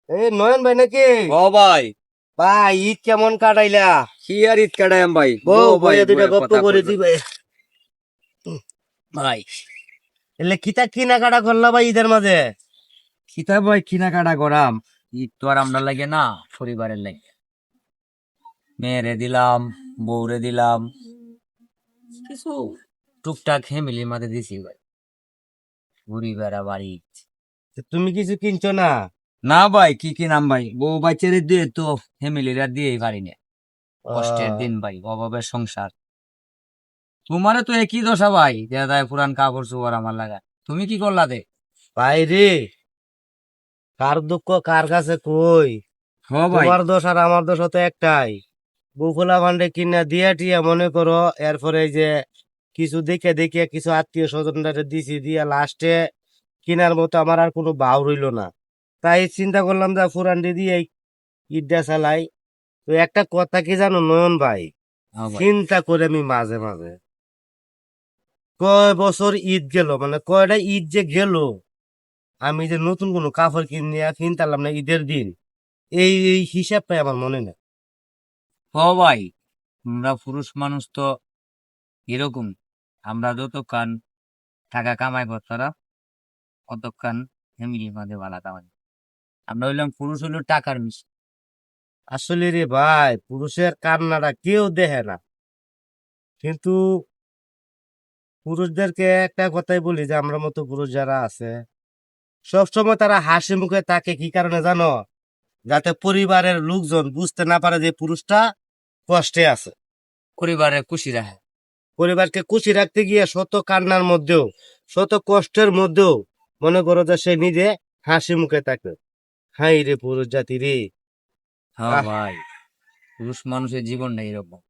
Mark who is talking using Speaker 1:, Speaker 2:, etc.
Speaker 1: এই নয়ন ভাই নাকি?
Speaker 2: ও ভাই,
Speaker 1: ভাই ঈদ কেমন কাটাইলা?
Speaker 2: কি আর ঈদ কাটাইম ভাই?
Speaker 1: বউ
Speaker 2: ভাই
Speaker 1: বইয়া দুইটা গপ্প
Speaker 2: কথা
Speaker 1: করে
Speaker 2: কইবেন।
Speaker 1: দিবে।
Speaker 2: ভাই
Speaker 1: এলে কিতা কিনাকাটা করলা ভাই ঈদের মাঝে?
Speaker 2: কিতাব ভাই কেনাকাটা করাম, ঈদ তো আর আমরা লাগে না, পরিবারের লাগে। মেয়েরে দিলাম, বউরে দিলাম, কিছু টুকটাক ফ্যামিলির মাঝে দিছি ভাই। ঘুরি বেড়া বাড়ি।
Speaker 1: তুমি কিছু কিনছো না?
Speaker 2: না ভাই, কি কিনাম ভাই? বউ বাচ্চারে দিয়ে তো ফ্যামিলিরা দিয়েই পারি না। কষ্টের
Speaker 1: আহ,
Speaker 2: দিন ভাই, অভাবের সংসার। তোমারও তো একই দশা ভাই, দেয় পুরান কাপড় চোপড় আমার লাগা। তুমি কি করলা দে?
Speaker 1: ভাই রে, কার দুঃখ কার কাছে কই?
Speaker 2: হ ভাই,
Speaker 1: তোমার দোষ আর আমার দোষ তো একটাই। বুফুলা ভান্ডে কিনা দিয়া টিয়া মনে করো, এরপরে এই যে কিছু দেখে দেখে কিছু আত্মীয় স্বজনরা দিছি দিয়া লাস্টে কিনার মতো আমার আর কোনো ভাও রইল না। তাই চিন্তা করলাম যে ফুরান্ডি দিয়ে ঈদটা চালাই। তো একটা কথা কি জানো নয়ন ভাই,
Speaker 2: হ্যাঁ ভাই,
Speaker 1: চিন্তা করে আমি মাঝে মাঝে কয় বছর ঈদ গেল, মানে কয়টা ঈদ যে গেল, আমি যে নতুন কোনো কাপড় কিনতাম না ঈদের দিন, এই হিসাবটাই আমার মনে নেই।
Speaker 2: হ ভাই, আমরা পুরুষ মানুষ তো এরকম। আমরা যতক্ষণ টাকা কামাই করতারা অতক্ষণ ফ্যামিলির মাঝে ভালো কামাই। আমরা হইলাম পুরুষ, হইলো টাকার মিশ।
Speaker 1: আসলে রে ভাই, পুরুষের কান্নাটা কেউ দেখে না, কিন্তু পুরুষদেরকে একটা কথাই বলি যে আমরা মতো পুরুষ যারা আছে সবসময় তারা হাসি মুখে থাকে, কি কারণে জানো? যাতে পরিবারের লোকজন বুঝতে না পারে যে পুরুষটা কষ্টে আছে।
Speaker 2: পরিবারে খুশি রাখে।
Speaker 1: পরিবারকে খুশি রাখতে গিয়ে শত কান্নার মধ্যেও, শত কষ্টের মধ্যেও মনে করো যে সে নিজে হাসি মুখে থাকে। হাই রে পুরুষ জাতি রে।
Speaker 2: হ্যাঁ
Speaker 1: আহ,
Speaker 2: ভাই, পুরুষ মানুষের জীবনটা এরকম।